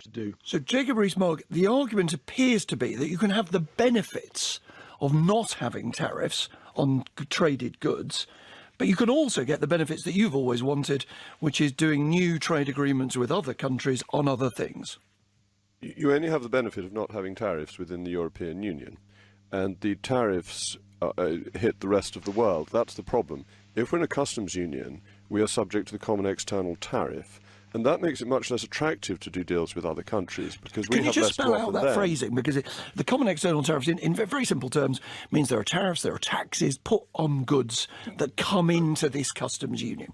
to do. So, Jacob Rees Mogg, the argument appears to be that you can have the benefits of not having tariffs on traded goods, but you can also get the benefits that you've always wanted, which is doing new trade agreements with other countries on other things. You only have the benefit of not having tariffs within the European Union, and the tariffs hit the rest of the world. That's the problem. If we're in a customs union, we are subject to the common external tariff, and that makes it much less attractive to do deals with other countries because we have less to offer them. Can you just spell out that phrasing? Because the common external tariff, in very simple terms, means there are tariffs, there are taxes put on goods that come into this customs union.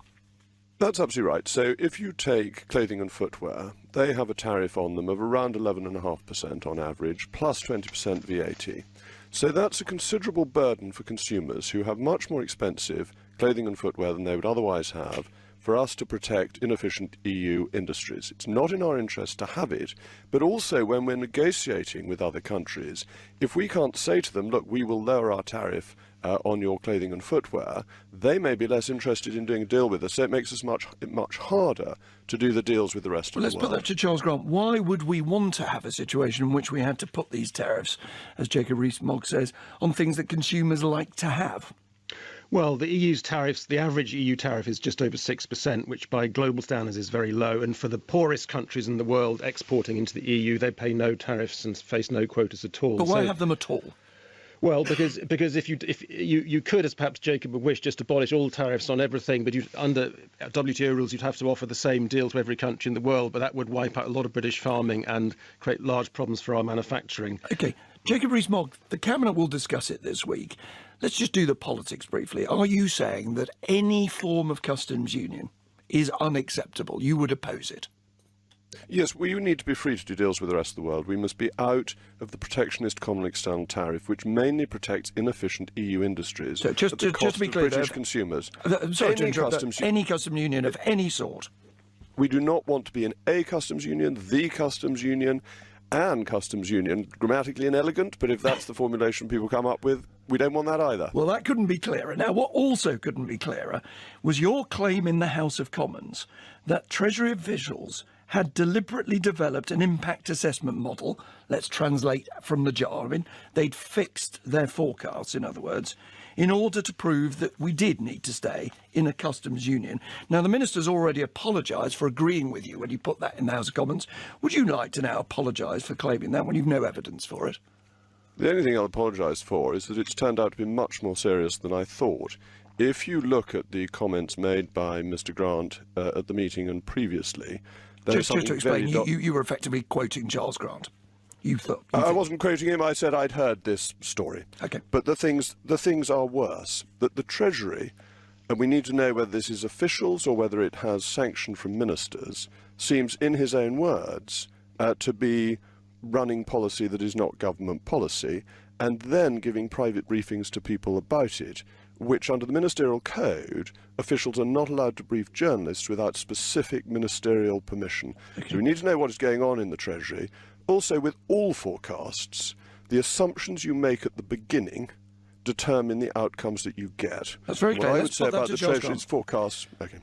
That's absolutely right. So if you take clothing and footwear, they have a tariff on them of around 11.5% on average, plus 20% VAT. So that's a considerable burden for consumers who have much more expensive clothing and footwear than they would otherwise have, for us to protect inefficient EU industries. It's not in our interest to have it, but also when we're negotiating with other countries, if we can't say to them, look, we will lower our tariff on your clothing and footwear, they may be less interested in doing a deal with us, so it makes us much harder to do the deals with the rest of the world. Let's put that to Charles Grant. Why would we want to have a situation in which we had to put these tariffs, as Jacob Rees Mogg says, on things that consumers like to have? Well, the EU's tariffs, the average EU tariff is just over 6%, which by global standards is very low. And for the poorest countries in the world exporting into the EU, they pay no tariffs and face no quotas at all. But why have them at all? Well, because if you could, as perhaps Jacob would wish, just abolish all tariffs on everything, but under WTO rules you'd have to offer the same deal to every country in the world, but that would wipe out a lot of British farming and create large problems for our manufacturing. OK. Jacob Rees Mogg, the Cabinet will discuss it this week. Let's just do the politics briefly. Are you saying that any form of customs union is unacceptable? You would oppose it? Yes, we need to be free to do deals with the rest of the world. We must be out of the protectionist common external tariff, which mainly protects inefficient EU industries. So just to be clear, British consumers. I'm sorry to interrupt, any customs union of any sort. We do not want to be in a customs union, the customs union, and customs union. Grammatically inelegant, but if that's the formulation people come up with, we don't want that either. Well, that couldn't be clearer. Now, what also couldn't be clearer was your claim in the House of Commons that Treasury officials had deliberately developed an impact assessment model. Let's translate from the jar. I mean, they'd fixed their forecasts, in other words, in order to prove that we did need to stay in a customs union. Now, the Minister's already apologised for agreeing with you when you put that in the House of Commons. Would you like to now apologise for claiming that when you've no evidence for it? The only thing I'll apologise for is that it's turned out to be much more serious than I thought. If you look at the comments made by Mr Grant at the meeting and previously... Just to explain, you were effectively quoting Charles Grant. I wasn't quoting him, I said I'd heard this story. Okay. But the things are worse. That the Treasury, and we need to know whether this is officials or whether it has sanction from ministers, seems, in his own words, to be running policy that is not government policy, and then giving private briefings to people about it, which under the ministerial code, officials are not allowed to brief journalists without specific ministerial permission. Okay. So we need to know what is going on in the Treasury. Also, with all forecasts, the assumptions you make at the beginning determine the outcomes that you get. That's very clear. What I would say about the Treasury's forecasts... Okay.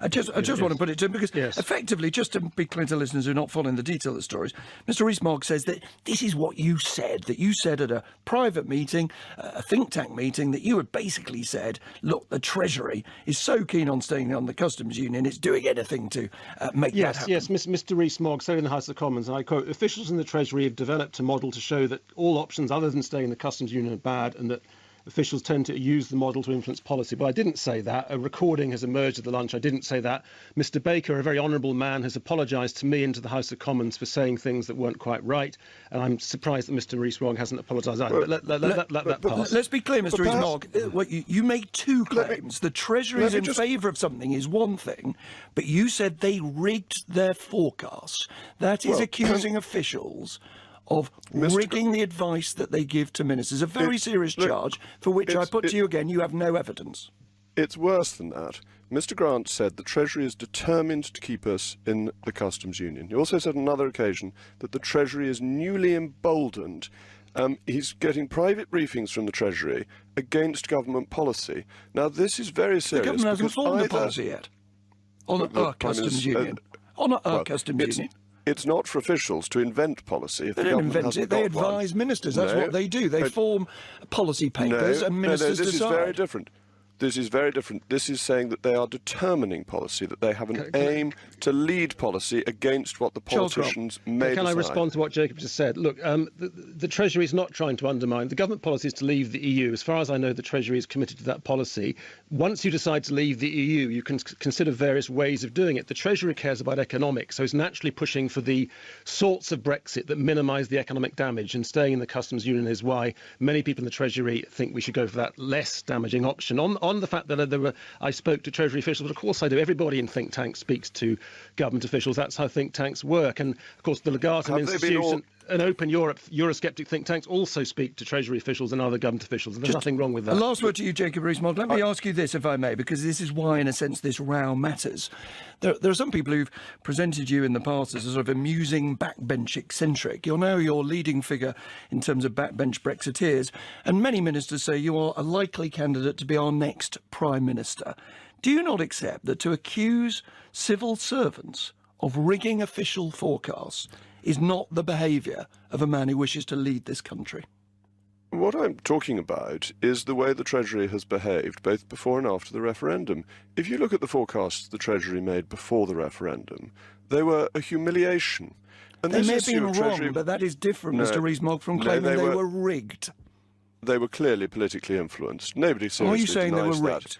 I just want to put it to him because effectively, just to be clear to listeners who are not following the detail of the stories, Mr Rees Mogg says that this is what you said, that you said at a private meeting, a think tank meeting, that you had basically said, look, the Treasury is so keen on staying on the customs union, it's doing anything to make that happen. Yes, Mr Rees Mogg said in the House of Commons, and I quote, officials in the Treasury have developed a model to show that all options other than staying in the customs union are bad and that officials tend to use the model to influence policy. But I didn't say that. A recording has emerged at the lunch. I didn't say that. Mr Baker, a very honourable man, has apologised to me and to the House of Commons for saying things that weren't quite right. And I'm surprised that Mr Rees Mogg hasn't apologised either. But let that pass. Let's be clear, Mr Rees Mogg. You made two claims. The Treasury is in favour of something is one thing, but you said they rigged their forecasts. That is accusing officials of rigging the advice that they give to ministers. A very serious charge for which I put to you again, you have no evidence. It's worse than that. Mr Grant said the Treasury is determined to keep us in the customs union. He also said on another occasion that the Treasury is newly emboldened. He's getting private briefings from the Treasury against government policy. Now, this is very serious. The government hasn't formed a policy yet on our customs union. On our customs union. It's not for officials to invent policy. If They the don't government invent hasn't it, they got one. advise ministers. That's No, what they do. They form policy papers and ministers this decide. is very different. This is very different. This is saying that they are determining policy, that they have an aim to lead policy against what the politicians may Can I decide. respond to what Jacob just said? Look, the Treasury is not trying to undermine. The government policy is to leave the EU. As far as I know, the Treasury is committed to that policy. Once you decide to leave the EU, you can consider various ways of doing it. The Treasury cares about economics, so it's naturally pushing for the sorts of Brexit that minimise the economic damage, and staying in the customs union is why many people in the Treasury think we should go for that less damaging option. On the fact that I spoke to Treasury officials, but of course I do. Everybody in think tanks speaks to government officials. That's how think tanks work. And of course the Legatum Institute and Open Europe, Eurosceptic think tanks also speak to Treasury officials and other government officials. And there's nothing wrong with that. A last word to you, Jacob Rees Mogg. Let me ask you this, if I may, because this is why, in a sense, this row matters. There are some people who've presented you in the past as a sort of amusing backbench eccentric. You're now your leading figure in terms of backbench Brexiteers, and many ministers say you are a likely candidate to be our next Prime Minister. Do you not accept that to accuse civil servants of rigging official forecasts is not the behaviour of a man who wishes to lead this country? What I'm talking about is the way the Treasury has behaved both before and after the referendum. If you look at the forecasts the Treasury made before the referendum, they were a humiliation. And They this may have issue been of wrong, Treasury... but that is different, No, Mr Rees Mogg, from no, claiming they they were- were rigged. They were clearly politically influenced. Nobody seriously Are you saying they were denies rigged? that.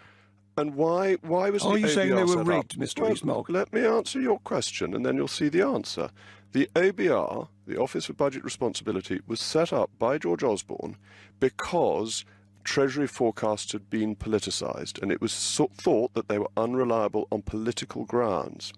And why was Are the you saying OBR they were set rigged, up? Mr. Rees Mogg? Let me answer your question, and then you'll see the answer. The OBR, the Office for Budget Responsibility, was set up by George Osborne because Treasury forecasts had been politicised, and it was thought that they were unreliable on political grounds.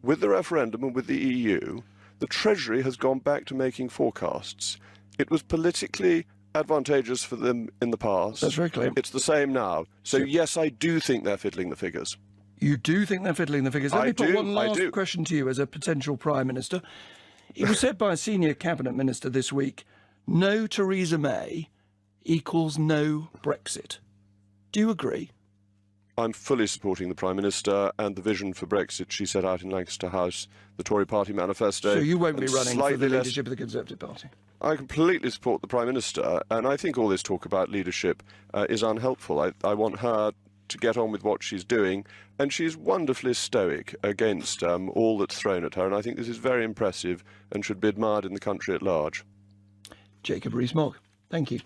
With the referendum and with the EU, the Treasury has gone back to making forecasts. It was politically advantageous for them in the past. That's very clear. It's the same now. So yes, I do think they're fiddling the figures. You do think they're fiddling the figures? Let me put one last question to you as a potential Prime Minister. It was said by a senior Cabinet Minister this week, no Theresa May equals no Brexit. Do you agree? I'm fully supporting the Prime Minister and the vision for Brexit she set out in Lancaster House, the Tory Party manifesto. So you won't be running for the less... leadership of the Conservative Party? I completely support the Prime Minister, and I think all this talk about leadership is unhelpful. I want her to get on with what she's doing, and she's wonderfully stoic against all that's thrown at her, and I think this is very impressive and should be admired in the country at large. Jacob Rees Mogg, thank you.